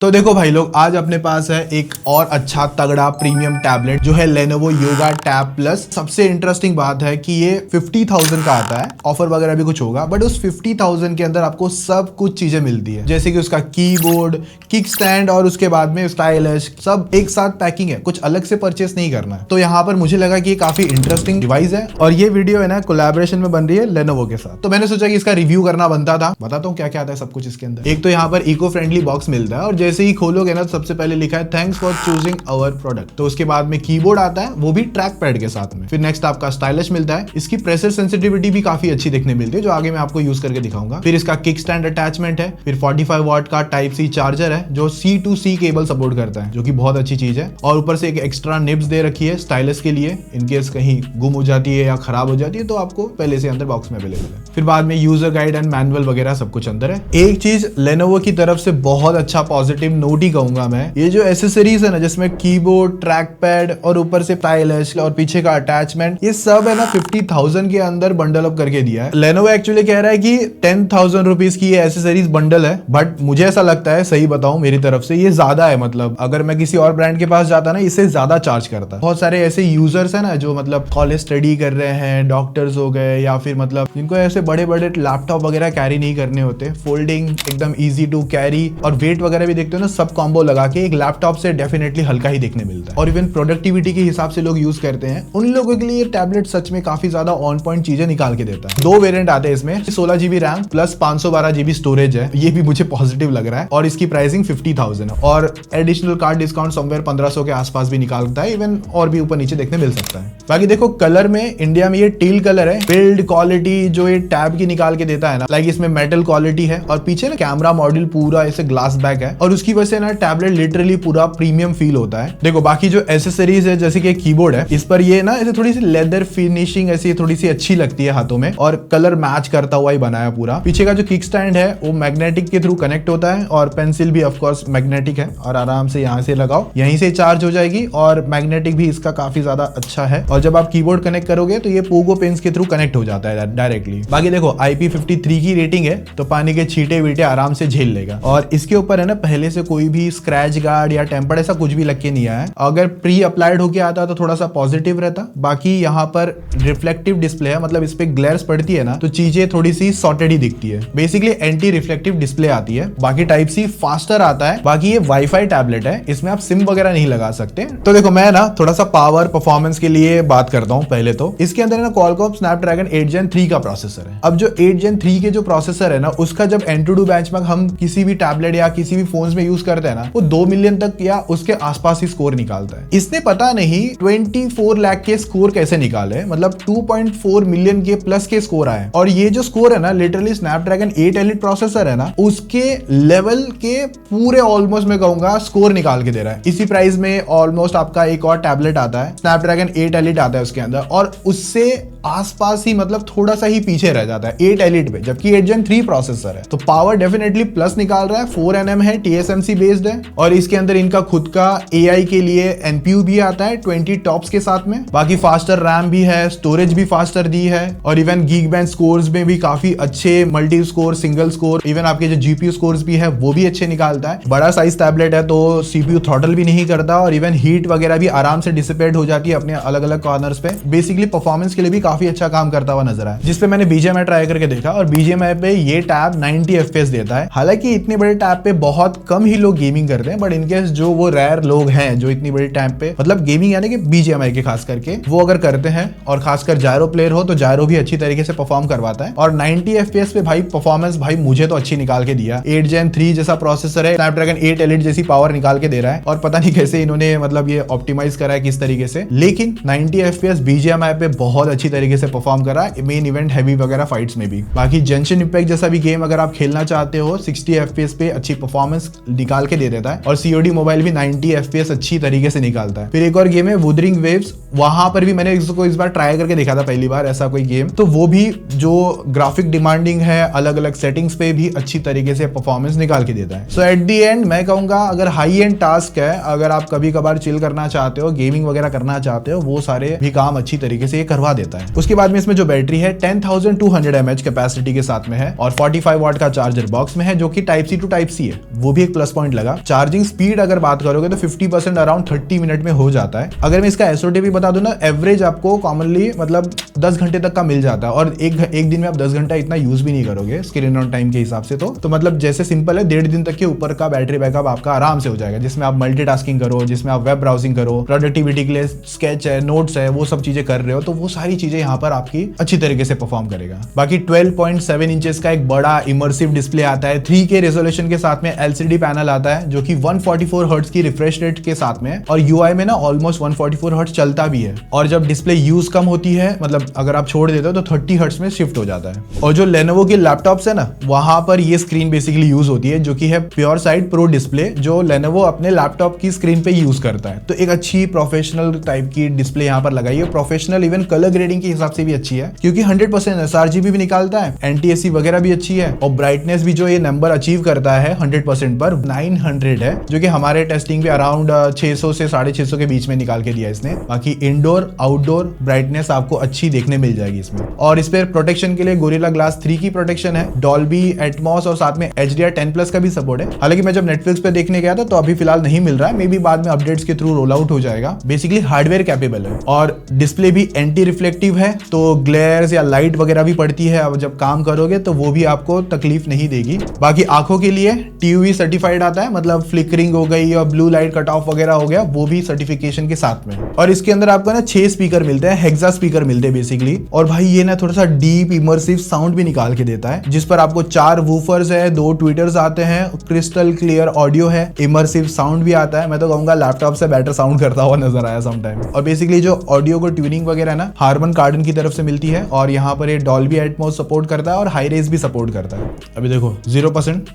तो देखो भाई लोग, आज अपने पास है एक और अच्छा तगड़ा प्रीमियम टैबलेट जो है Lenovo Yoga Tab Plus। सबसे इंटरेस्टिंग बात है कि ये 50,000 का आता है, ऑफर वगैरह भी कुछ होगा, बट उस 50,000 के अंदर आपको सब कुछ चीजें मिलती है, जैसे कि उसका कीबोर्ड, किक स्टैंड और उसके बाद में स्टाइलिश, सब एक साथ पैकिंग है, कुछ अलग से परचेस नहीं करना है। तो यहाँ पर मुझे लगा कि ये काफी इंटरेस्टिंग डिवाइस है और ये वीडियो है ना कोलैबोरेशन में बन रही है Lenovo के साथ। तो मैंने सोचा कि इसका रिव्यू करना बनता था। बताता हूँ क्या क्या आता है सब कुछ इसके अंदर। एक तो यहाँ पर इको फ्रेंडली बॉक्स मिलता है और जैसे ही खोलोगे ना तो सबसे पहले लिखा है thanks for choosing our product. तो उसके बाद में कीबोर्ड आता है, वो भी ट्रैक पैड के साथ में। फिर नेक्स्ट आपका स्टाइलिश मिलता है, इसकी प्रेशर सेंसिटिविटी भी काफी अच्छी देखने मिलती है, जो आगे मैं आपको यूज करके दिखाऊंगा। फिर इसका किक स्टैंड अटैचमेंट है, फिर 45 वॉट का टाइप सी चार्जर है जो C2C केबल सपोर्ट करता है, जो कि बहुत अच्छी चीज है। और ऊपर से एक एक्स्ट्रा निब्स दे रखी है स्टाइलिश के लिए, इनकेस कहीं गुम हो जाती है या खराब हो जाती है तो आपको पहले से अंदर बॉक्स में अवेलेबल है। फिर बाद में यूजर गाइड एंड मैनुअल वगैरह सब कुछ अंदर है। एक चीज Lenovo की तरफ से बहुत अच्छा पॉजिटिव नोट ही कहूंगा मैं, ये जो एसेसरीज है ना, जिसमें कीबोर्ड, ट्रैक पैड और ऊपर से स्टाइलिश और पीछे का अटैचमेंट, ये सब है ना 50,000 के अंदर बंडल अप करके दिया है। Lenovo एक्चुअली कह रहा है कि 10,000 रुपीज की ये एसेसरीज बंडल है, बट मुझे ऐसा लगता है, सही बताऊं मेरी तरफ से, ये ज्यादा है। मतलब अगर मैं किसी और ब्रांड के पास जाता ना, इससे ज्यादा चार्ज करता। बहुत सारे ऐसे यूजर्स है ना जो मतलब कॉलेज स्टडी कर रहे हैं, डॉक्टर्स हो गए, या फिर मतलब जिनको ऐसे बड़े बड़े लैपटॉप वगैरह कैरी नहीं करने होते, फोल्डिंग एकदम इजी टू कैरी, और वेट वगैरह भी देखते हो ना, सब कॉम्बो लगा के एक लैपटॉप से डेफिनेटली हल्का ही देखने मिलता है। और इवन प्रोडक्टिविटी के हिसाब से लोग यूज करते हैं, उन लोगों के लिए ये टैबलेट सच में काफी ज्यादा ऑन पॉइंट चीजें निकाल के देता है। 2 वेरिएंट आते हैं इसमें, 16 GB RAM plus 512 GB storage है, ये भी मुझे पॉजिटिव लग रहा है। और इसकी प्राइसिंग 50,000 है और एडिशनल कार्ड डिस्काउंट समवेयर 1500 के आसपास भी निकालता है, इवन और भी ऊपर नीचे देखने मिल सकता है। बाकी देखो कलर में इंडिया में ये टील कलर है। बिल्ड क्वालिटी जो ये टैब की निकाल के देता है ना, लाइक इसमें मेटल क्वालिटी है और पीछे ना कैमरा मॉड्यूल पूरा ऐसे ग्लास बैक है, और उसकी वजह से ना टैबलेट लिटरली पूरा प्रीमियम फील होता है। देखो बाकी जो एसेसरीज है, जैसे कि कीबोर्ड है, इस पर ये ना ऐसे थोड़ी सी लेदर फिनिशिंग ऐसी थोड़ी सी अच्छी लगती है हाथों में, और कलर मैच करता हुआ ही बनाया पूरा। पीछे का जो किक स्टैंड है वो मैग्नेटिक के थ्रू कनेक्ट होता है, और पेंसिल भी ऑफ कोर्स मैग्नेटिक है, और आराम से यहाँ से लगाओ, यहीं से चार्ज हो जाएगी। और मैग्नेटिक भी इसका काफी ज्यादा अच्छा है, और जब आप कीबोर्ड कनेक्ट करोगे तो ये पोगो पेन्स के थ्रू कनेक्ट हो जाता है डायरेक्टली। बाकी देखो IP53 की रेटिंग है, तो पानी के छींटे वीटे आराम से झेल लेगा। और इसके ऊपर है ना पहले से कोई भी स्क्रैच गार्ड या टेम्पर्ड ऐसा कुछ भी लग के नहीं आया है। अगर प्री अप्लाइड होके आता तो थोड़ा सा पॉजिटिव रहता। बाकी यहाँ पर रिफ्लेक्टिव डिस्प्ले है, मतलब इस पे ग्लेयर्स पड़ती है ना तो चीजें थोड़ी सी सॉर्टेड ही दिखती है। बेसिकली एंटी रिफ्लेक्टिव डिस्प्ले आती है। बाकी टाइप सी फास्टर आता है। बाकी ये वाईफाई टैबलेट है, इसमें आप सिम वगैरह नहीं लगा सकते। तो देखो मैं ना थोड़ा सा पावर परफॉर्मेंस के लिए बात करता हूँ। पहले तो इसके अंदर ना क्वालकॉम स्नैपड्रैगन 8 Gen 3 का प्रोसेसर है। अब जो 8 Gen 3 के जो प्रोसेसर है ना, उसका जब Antutu बेंचमार्क हम किसी भी टैबलेट या किसी भी फोन्स में यूज करते हैं ना, वो 2 मिलियन तक या उसके आसपास ही स्कोर निकालता है। इसने पता नहीं 24 लाख के स्कोर कैसे निकाले, मतलब 2.4 मिलियन के प्लस के स्कोर आए। और ये जो स्कोर है ना, लिटरली स्नैपड्रैगन 8 Elite प्रोसेसर है ना, उसके लेवल के पूरे ऑलमोस्ट मैं कहूंगा स्कोर निकाल के दे रहा है। इसी प्राइस में ऑलमोस्ट आपका एक और टैबलेट आता है, स्नैपड्रैगन 8 Elite आता है उसके अंदर, और उससे आसपास ही मतलब थोड़ा सा ही पीछे रह जाता है 8 Elite पे, जबकि 8 Gen 3 प्रोसेसर है। तो पावर डेफिनेटली प्लस निकाल रहा है, 4 nm है, TSMC बेस्ड है, और इसके अंदर इनका खुद का AI के लिए NPU भी आता है 20 टॉप्स के साथ में। बाकी फास्टर रैम भी है, स्टोरेज भी फास्टर दी है, और इवन गीकबेंच स्कोर्स में भी काफी अच्छे multi score, single score, even आपके जो GPU स्कोर्स भी है वो भी अच्छे निकालता है। बड़ा साइज टैबलेट है तो CPU थ्रॉटल भी नहीं करता, और इवन हीट वगैरह भी आराम से डिसिपेट हो जाती है अपने अलग अलग कॉर्नर्स पे। बेसिकली परफॉर्मेंस के लिए भी काफी अच्छा काम करता हुआ नजर आया, जिसपे मैंने BGMI ट्राई करके देखा, और BGMI पे ये टैब 90 FPS देता है। हालांकि इतने बड़े टैब पे बहुत कम ही लोग गेमिंग करते हैं, बट इनकेस जो वो रेयर लोग हैं जो इतनी बड़ी टैब पे मतलब गेमिंग यानी कि BGMI के खास करके वो अगर करते हैं, और खासकर जायरो प्लेयर हो तो जायरो भी अच्छी तरीके से परफॉर्म करवाता है। और 90 FPS पे भाई परफॉर्मेंस भाई मुझे तो अच्छी निकाल के दिया। 8 Gen 3 जैसा प्रोसेसर है, स्नैपड्रैगन 8 Elite जैसी पावर निकाल के दे रहा है, और पता नहीं कैसे इन्होंने मतलब ये ऑप्टिमाइज करा है किस तरीके से, लेकिन 90 FPS BGMI पे बहुत अच्छी तरीके से परफॉर्म कर रहा है, मेन इवेंट हैवी वगैरह फाइट्स में भी। बाकी जेंशन इंपैक्ट जैसा भी गेम अगर आप खेलना चाहते हो, 60 FPS पे अच्छी परफॉर्मेंस निकाल के दे देता है, और COD मोबाइल भी 90 FPS अच्छी तरीके से निकालता है। फिर एक और गेम है वुदरिंग वेव्स, वहां पर भी मैंने इसको इस बार ट्राई करके देखा था पहली बार ऐसा कोई गेम, तो वो भी जो ग्राफिक डिमांडिंग है, अलग अलग सेटिंग्स पे भी अच्छी तरीके से परफॉर्मेंस निकाल के देता है। सो एट दी एंड मैं कहूंगा अगर हाई एंड टास्क है, अगर आप कभी कभार चिल करना चाहते हो, गेमिंग वगैरह करना चाहते हो, वो सारे भी काम अच्छी तरीके से ये करवा देता है। उसके बाद में इसमें जो बैटरी है 10,200 mAh कैपेसिटी के साथ में है और 45 वाट का चार्जर बॉक्स में है, जो कि type C to type C है, वो भी एक प्लस पॉइंट लगा। चार्जिंग स्पीड अगर बात करोगे तो 50% अराउंड 30 मिनट में हो जाता है। अगर मैं इसका एसओटी भी बता दूं ना, एवरेज आपको कॉमनली मतलब 10 घंटे तक का मिल जाता है और एक दिन में आप 10 घंटा इतना यूज भी नहीं करोगे स्क्रीन ऑन टाइम के हिसाब से। तो मतलब जैसे सिंपल है, 1.5 दिन तक के ऊपर का बैटरी बैकअप आपका आराम से हो जाएगा, जिसमें आप मल्टीटास्किंग करो, जिसमें आप वेब ब्राउजिंग करो, प्रोडक्टिविटी के लिए स्केच है, नोट्स है, वो सब चीजें कर रहे हो, तो वो सारी चीजें यहाँ पर आपकी अच्छी तरीके से परफॉर्म करेगा। बाकी 12.7 इंचेस का एक बड़ा इमर्सिव डिस्प्ले आता है, 3K रेजोल्यूशन के साथ में LCD पैनल आता है, जो कि 144 हर्ट्ज की रिफ्रेश रेट के साथ में, और UI में ना ऑलमोस्ट 144 हर्ट्ज चलता भी है। और जब डिस्प्ले यूज कम होती है, मतलब अगर आप छोड़ देते हो तो 30 हर्ट्ज में शिफ्ट हो जाता है। और जो Lenovo के लैपटॉप्स है ना, वहां पर ये स्क्रीन बेसिकली यूज होती है, जो कि है प्योर साइड प्रो डिस्प्ले, जो Lenovo अपने लैपटॉप की स्क्रीन पे यूज करता है। तो एक अच्छी प्रोफेशनल टाइप की डिस्प्ले यहाँ पर लगाई है, प्रोफेशनल इवन कलर ग्रेडिंग के हिसाब से भी अच्छी है, क्योंकि 100% sRGB भी निकालता है, NTSC वगैरह भी अच्छी है, और ब्राइटनेस भी जो ये नंबर अचीव करता है 100% पर 900 है, जो कि हमारे टेस्टिंग पे अराउंड 600 से 650 के बीच में निकाल के दिया इसने। बाकी इंडोर आउटडोर ब्राइटनेस आपको अच्छी देखने मिल जाएगी इसमें। और इस पे प्रोटेक्शन के लिए गोरिल्ला ग्लास 3 की प्रोटेक्शन है, डॉल्बी एटमॉस और साथ में HDR 10+ का भी सपोर्ट है। हालांकि मैं जब नेटफ्लिक्स पे देखने गया था तो अभी फिलहाल नहीं मिल रहा है, मे बी बाद में अपडेट्स के थ्रू रोल आउट हो जाएगा। बेसिकली हार्डवेयर कैपेबल है, और डिस्प्ले भी एंटी रिफ्लेक्टिव है, तो ग्लेयर्स या लाइट वगैरह भी पड़ती है, अब जब काम करोगे तो वो भी आपको तकलीफ नहीं देगी। बाकी आंखों के लिए TUV सर्टिफाइड आता है, मतलब फ्लिकरिंग हो गई और ब्लू लाइट कट ऑफ वगैरह हो गया, वो भी सर्टिफिकेशन के साथ में। और इसके अंदर आपको ना 6 स्पीकर मिलते हैं, हेक्सा स्पीकर मिलते हैं बेसिकली। और भाई ये ना थोड़ा सा डीप इमर्सिव साउंड भी निकाल के देता है, जिस पर आपको 4 वूफर्स है, 2 ट्विटर्स आते हैं, क्रिस्टल क्लियर ऑडियो है, इमर्सिव साउंड भी आता है। मैं तो कहूंगा लैपटॉप से बेटर साउंड करता हुआ नजर आया समटाइम। और बेसिकली जो ऑडियो को ट्यूनिंग वगैरह ना हार्मन कार्डन की तरफ से मिलती है, और यहाँ पर ये डॉल्बी एटमॉस सपोर्ट करता है और हाई रेज भी सपोर्ट करता है। अभी देखो 0%,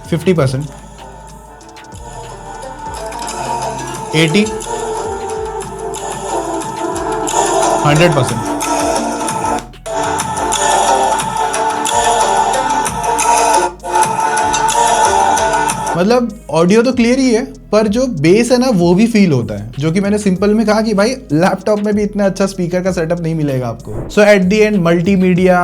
50%, 80, 100%। मतलब ऑडियो तो क्लियर ही है, पर जो बेस है ना वो भी फील होता है, जो कि मैंने सिंपल में कहा कि भाई लैपटॉप में भी इतना अच्छा स्पीकर का सेटअप नहीं मिलेगा आपको। सो एट द एंड मल्टीमीडिया,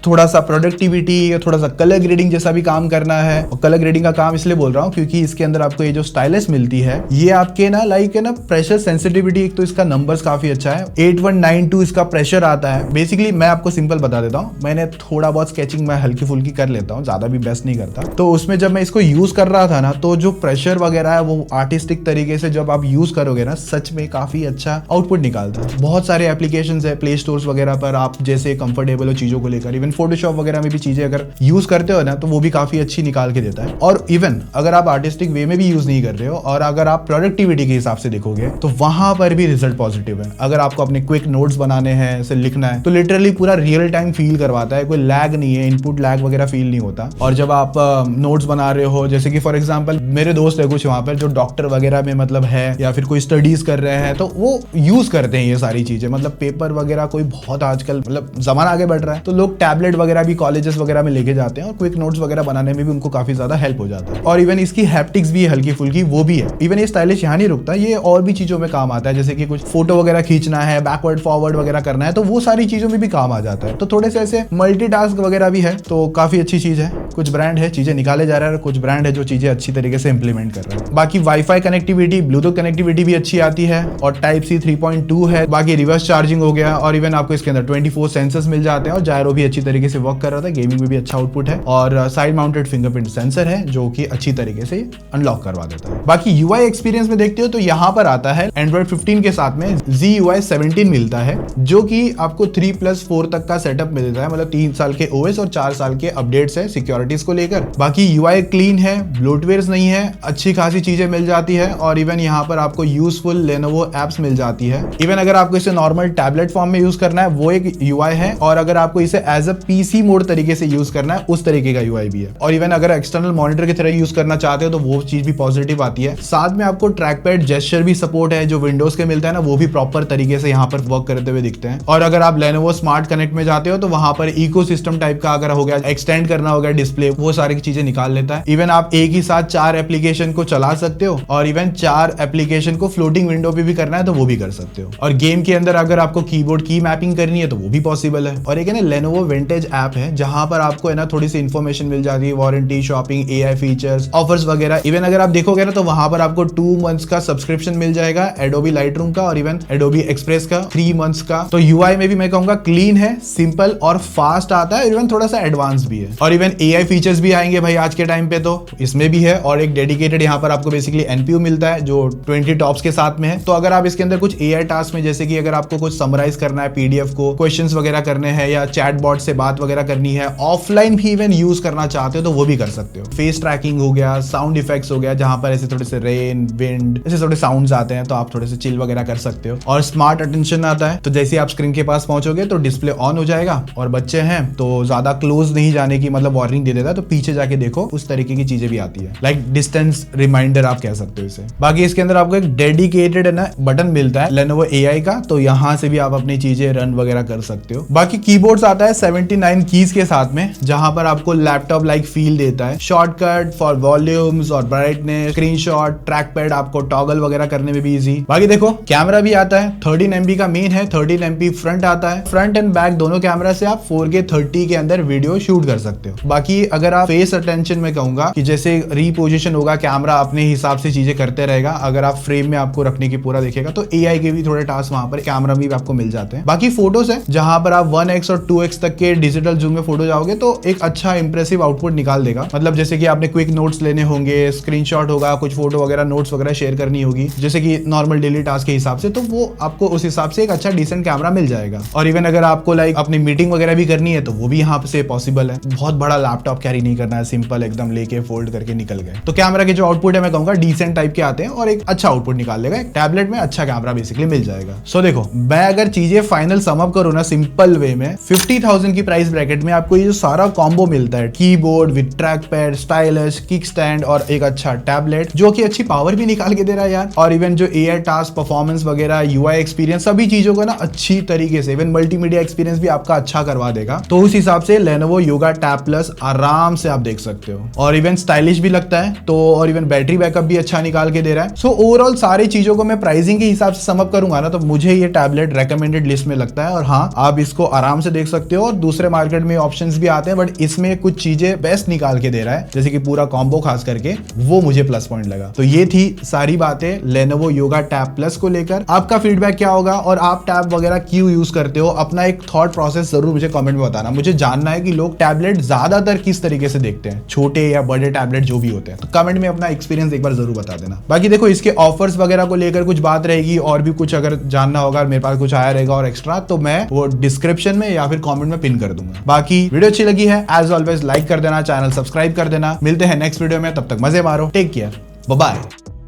थोड़ा सा प्रोडक्टिविटी, थोड़ा सा कलर ग्रेडिंग जैसा भी काम करना है। और कलर ग्रेडिंग का काम इसलिए बोल रहा हूँ क्योंकि इसके अंदर आपको ये जो स्टाइलस मिलती है, ये आपके ना लाइक है ना प्रेशर सेंसिटिविटी, एक तो इसका नंबर्स काफी अच्छा है, 8192 इसका प्रेशर आता है। बेसिकली मैं आपको सिंपल बता देता हूँ, मैंने थोड़ा बहुत स्केचिंग मैं हल्की फुल्की कर लेता हूँ, ज्यादा भी बेस्ट नहीं करता। तो उसमें जब मैं इसको यूज कर रहा था ना, तो जो प्रेशर वगैरह है वो आर्टिस्टिक तरीके से जब आप यूज करोगे ना, सच में काफी अच्छा आउटपुट निकालता है। बहुत सारे एप्लीकेशंस है प्ले स्टोर्स वगैरह पर, आप जैसे कंफर्टेबल हो चीजों को लेकर, इवन फोटोशॉप वगैरह में भी चीजें अगर यूज करते हो ना, तो वो भी काफी अच्छी निकाल के देता है। और इवन अगर आप आर्टिस्टिक वे में भी यूज नहीं कर रहे हो, और अगर आप प्रोडक्टिविटी के हिसाब से देखोगे, तो वहां पर भी रिजल्ट पॉजिटिव है। अगर आपको अपने क्विक नोट्स बनाने हैं, ऐसे लिखना है, तो लिटरली पूरा रियल टाइम फील करवाता है, कोई लैग नहीं है, इनपुट लैग वगैरह फील नहीं होता। और जब आप नोट्स बना रहे हो, जैसे कि फॉर एग्जाम्पल मेरे दोस्त है कुछ वहां पर जो डॉक्टर वगैरह में मतलब है, या फिर कोई स्टडीज कर रहे हैं, तो वो यूज करते हैं ये सारी चीजें। मतलब पेपर वगैरह कोई बहुत आजकल मतलब जमाना आगे बढ़ रहा है, तो लोग टैबलेट वगैरह भी कॉलेजेस वगैरह में लेके जाते हैं, और क्विक नोट्स वगैरह बनाने में भी उनको काफी ज्यादा हेल्प हो जाता है। और इवन इसकी हैप्टिक्स भी हल्की फुल्की वो भी है। इवन ये स्टाइलिश यहाँ नहीं रुकता, ये और भी चीजों में काम आता है, जैसे कि कुछ फोटो वगैरह खींचना है, बैकवर्ड फॉरवर्ड वगैरह करना है, तो वो सारी चीजों में भी काम आ जाता है। तो थोड़े से ऐसे मल्टीटास्क वगैरह भी है, तो काफी अच्छी चीज है। कुछ ब्रांड है चीजें निकाले जा रहा है, और कुछ ब्रांड है जो चीजें अच्छी तरीके से इंप्लीमेंट कर रहे हैं। बाकी वाईफाई कनेक्टिविटी, ब्लूटूथ कनेक्टिविटी भी अच्छी आती है, और टाइप सी 3.2 है। बाकी रिवर्स चार्जिंग हो गया, और इवन आपको इसके अंदर 24 सेंसर्स मिल जाते हैं, और जायरो भी अच्छी तरीके से वर्क कर रहा था, गेमिंग में भी अच्छा आउटपुट है, और साइड माउंटेड फिंगरप्रिंट सेंसर है जो कि अच्छी तरीके से अनलॉक करवा देता है। बाकी यूआई एक्सपीरियंस में देखते हो तो यहाँ पर आता है Android 15 के साथ में ZUI 17 मिलता है, जो कि आपको 3+4 तक का सेटअप मिलता है, मतलब 3 साल के OS और 4 साल के अपडेट्स है सिक्योरिटीज को लेकर। बाकी यूआई क्लीन है, ब्लोटवेयर्स नहीं है, अच्छी खासी चीजें मिल जाती है, और इवन यहाँ पर आपको यूजफुल Lenovo एप्स मिल जाती है। इवन अगर आपको इसे नॉर्मल टैबलेट फॉर्म में यूज करना है, वो एक यूआई है, और अगर आपको इसे एज अ पीसी मोड तरीके से यूज करना है, उस तरीके का यूआई भी है। और इवन अगर एक्सटर्नल मॉनिटर की तरह यूज करना चाहते हो तो वो चीज भी पॉजिटिव आती है। साथ में आपको ट्रैक पैड जेस्चर भी सपोर्ट है, जो विंडोज के मिलता है ना, वो भी प्रॉपर तरीके से यहाँ पर वर्क करते हुए दिखते हैं। और अगर आप Lenovo स्मार्ट कनेक्ट में जाते हो तो वहां पर इकोसिस्टम टाइप का अगर हो गया, एक्सटेंड करना हो गया डिस्प्ले, वो सारी चीजें निकाल लेता है। इवन आप एक ही साथ 4 एप्लीकेशन को चला सकते हो, हो, और इवन 4 एप्लीकेशन को फ्लोटिंग विंडो पे भी करना है तो वो भी कर सकते हो। और गेम के अंदर अगर आपको कीबोर्ड की मैपिंग करनी है तो वो भी पॉसिबल है। और एक है ना लेनोवो विंटेज ऐप है जहां पर आपको है ना थोड़ी सी इन्फॉर्मेशन मिल जाती है, warranty, shopping, AI features, offers वगैरह। इवन अगर आप देखोगे ना तो वहां पर आपको 2 मंथ्स का सब्सक्रिप्शन मिल जाएगा एडोबी लाइटरूम का, और इवन एडोबी एक्सप्रेस का 3 मंथ्स का। तो UI में भी मैं कहूंगा क्लीन है, सिंपल और फास्ट आता है, इवन थोड़ा सा एडवांस भी है। और इवन AI फीचर्स भी आएंगे भाई आज के टाइम पे, तो इसमें भी है। और एक डेडिकेटेड यहाँ पर आपको बेसिकली NPU मिलता है जो 20 टॉप्स के साथ में है। तो अगर आप इसके अंदर कुछ AI टास्क में, जैसे कि अगर आपको कुछ समराइज करना है PDF को, क्वेश्चंस वगैरह करने हैं या चैटबॉट से बात वगैरह करनी है, ऑफलाइन भी इवन यूज करना चाहते हो तो वो भी कर सकते हो। फेस ट्रैकिंग हो गया, साउंड इफेक्ट्स हो गया, जहां पर ऐसे थोड़े से रेन, विंड, ऐसे थोड़े साउंड्स आते हैं तो आप थोड़े से चिल वगैरह कर सकते हो। और स्मार्ट अटेंशन आता है, तो जैसे आप स्क्रीन के पास पहुंचोगे तो डिस्प्ले ऑन हो जाएगा, और बच्चे हैं तो ज्यादा क्लोज नहीं जाने की मतलब वार्निंग दे देता है, तो पीछे जाके देखो, उस तरीके की चीजें भी आती है, लाइक डिस्टेंस रिमाइंडर आप कह सकते हो इसे। बाकी इसके अंदर आपको एक डेडिकेटेड है ना बटन मिलता है लेनोवो AI का, तो यहाँ से भी आप अपनी चीजें रन वगैरह कर सकते हो। बाकी कीबोर्ड्स आता है 79 कीज के साथ में, जहां पर आपको लैपटॉप लाइक फील देता है। शॉर्टकट फॉर वॉल्यूम्स और ब्राइटनेस, स्क्रीनशॉट, ट्रैक पैड, आपको टॉगल वगैरह करने में भी इजी। बाकी देखो कैमरा भी आता है, 13 MB का मेन है, 13 MP फ्रंट आता है। फ्रंट एंड बैक दोनों कैमरा से आप 4K 30 के अंदर वीडियो शूट कर सकते हो। बाकी अगर आप फेस अटेंशन में कहूंगा कि जैसे रीपोजिशन होगा, कैमरा अपने हिसाब से चीजें करते रहेगा। अगर आप फ्रेम में आपको रखने की पूरा देखेगा तो AI के भी थोड़े टास्क वहां पर कैमरा में भी आपको मिल जाते हैं। बाकी फोटोज है जहां पर आप 1x और 2x तक के डिजिटल जूम में फोटो जाओगे तो एक अच्छा इंप्रेसिव आउटपुट निकाल देगा। मतलब जैसे कि आपने क्विक नोट्स लेने होंगे, स्क्रीनशॉट होगा, कुछ फोटो वगैरह, नोट्स वगैरह शेयर करनी होगी जैसे कि नॉर्मल डेली टास्क के हिसाब से, तो वो आपको उस हिसाब से एक अच्छा डिसेंट कैमरा मिल जाएगा। और इवन अगर आपको लाइक अपनी मीटिंग वगैरह भी करनी है तो वो भी यहाँ से पॉसिबल है। बहुत बड़ा लैपटॉप कैरी नहीं करना है, सिंपल एकदम लेके फोल्ड करके निकल गए। तो कैमरा के जो आउटपुट है मैं कहूंगा डिसेंट टाइप के आते हैं और एक अच्छा आउटपुट निकाल लेगा। एक टैबलेट में अच्छा कैमरा बेसिकली मिल जाएगा। सो देखो, मैं अगर चीजें फाइनल सम अप करूं ना सिंपल वे में, 50,000 की प्राइस ब्रैकेट में आपको ये जो सारा कॉम्बो मिलता है, keyboard with track pad, stylus, kick stand और एक अच्छा टैबलेट जो कि अच्छी पावर भी निकाल के दे रहा है यार, और इवन जो AI टास्क, परफॉर्मेंस वगैरह, UI एक्सपीरियंस, सभी चीजों को ना अच्छी तरीके से, इवन मल्टीमीडिया एक्सपीरियंस भी आपका अच्छा करवा देगा। तो उस हिसाब से लेनोवो योगा टैब प्लस आराम से आप देख सकते हो, और इवन स्टाइलिश भी लगता है तो, और इवन बैटरी बैकअप भी अच्छा निकाल के दे रहा है। सो ओवरऑल सारी चीजों को मैं प्राइसिंग के हिसाब से समअप करूंगा ना तो मुझे ये टैबलेट रेकमेंडेड लिस्ट में लगता है। और हाँ, आप इसको आराम से देख सकते हो, और दूसरे मार्केट में ऑप्शंस भी आते हैं बट इसमें कुछ चीजें बेस्ट निकाल के दे रहा है, जैसे कि पूरा कॉम्बो खास करके, वो मुझे प्लस पॉइंट लगा। तो ये थी सारी बातें लेनोवो योगा टैब प्लस को लेकर। आपका फीडबैक क्या होगा और आप टैब वगैरह क्यों यूज करते हो, अपना एक थॉट प्रोसेस जरूर मुझे कमेंट में बताना। मुझे जानना है कि लोग टैबलेट ज्यादातर किस तरीके से देखते हैं, छोटे या बड़े टैबलेट जो भी होते हैं। तो कमेंट में अपना एक्सपीरियंस एक बार जरूर बता देना। बाकी देखो, इसके ऑफर्स वगैरह को लेकर कुछ बात रहेगी, और भी कुछ अगर जानना होगा, मेरे पास कुछ आया रहेगा और एक्स्ट्रा, तो मैं वो डिस्क्रिप्शन में या फिर कमेंट में पिन कर दूंगा। बाकी वीडियो अच्छी लगी है एज ऑलवेज लाइक कर देना, चैनल सब्सक्राइब कर देना। मिलते हैं नेक्स्ट वीडियो में, तब तक मजे मारो, टेक केयर, बाय बाय।